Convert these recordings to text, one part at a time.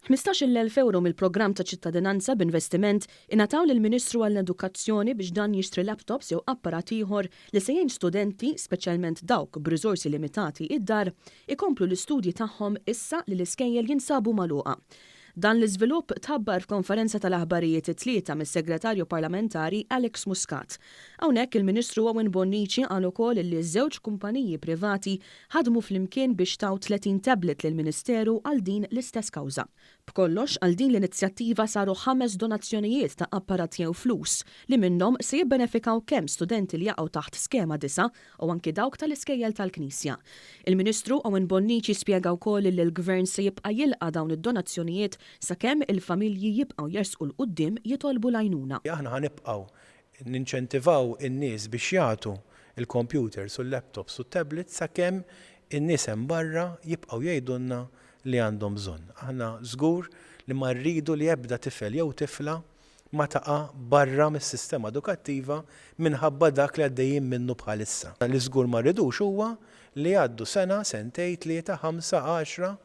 15,000 euro mill-Programm ta' ċittadinanza b'investiment ingħataw lill-Ministru għall-Edukazzjoni biex dan jixtri laptops jew apparat ieħor li se jgħin studenti, speċjalment dawk b'riżorsi limitati id-dar, ikomplu l-istudji tagħhom issa li l-iskejjel jinsabu magħluqa. Dan l-iżvilupp tħabbar f'konferenza tal-aħbarijiet it-Tlieta mis-Segretarju Parlamentari Alex Muscat. Hawnhekk il-Ministru Owen Bonnici qal ukoll li ż-żewġ kumpaniji privati ħadmu flimkien biex taw 30 tablet lill-Ministeru għal din l-istess kawża. B'kollox għal din l-inizjattiva saru 5 donazzjonijiet ta' apparat jew flus li minnhom se jibbenefikaw kemm studenti li jaqgħu taħt skema 9 u anki dawk tal-iskejjel tal-Knisja. Il-Ministru Owen Bonnici spjega wkoll li l-Gvern se jibqa' jilqa' dawn id-donazzjonijiet sakemm il-familji jibqgħu jersqu l-quddiem jitolbu l-għajnuna. Aħna ħanibqgħu ninċentivaw in-nies biex jagħtu il-computers u l-laptops u t-tablets sakemm in-nies hemm barra jibqgħu jgħidulna li għandhom bżonn. Aħna żgur li ma rridu li ebda tifel jew tifla ma taqa' barra mis-sistema edukattiva minħabba dak li għaddejjin minnu bħalissa. Li żgur ma rridux huwa li għaddu sena, sentej, 3, 5, 10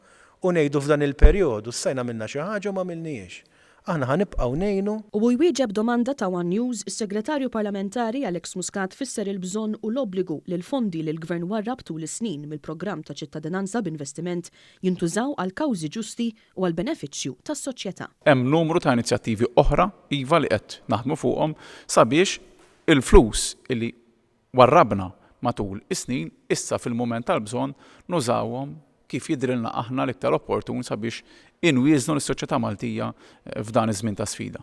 u ngħidu f'dan il-perjodu sajna minna xi ħaġa ma milniex. Aħna ħanibqgħu ngħinu. U jwieġeb domanda ta' One News, is-Segretarju Parlamentari Alex Muscat fisser il-bżonn u l-obbligu li l-fondi li l-Gvern warrab tul is-snin mill-Programm ta' ċittadinanza b'investiment jintużaw għal kawżi ġusti u għal benefiċċju tas-soċjetà. Hemm numru ta' inizjattivi oħra iva li qed naħdmu fuqhom sabiex il-flus li warrabna matul is-snin issa fil-mument tal-bżonn nużawhom kif jidrilna aħna l-iktar opportun sabiex inwiżnu l-soċjetà Maltija f'dan iż-żmien ta' sfida.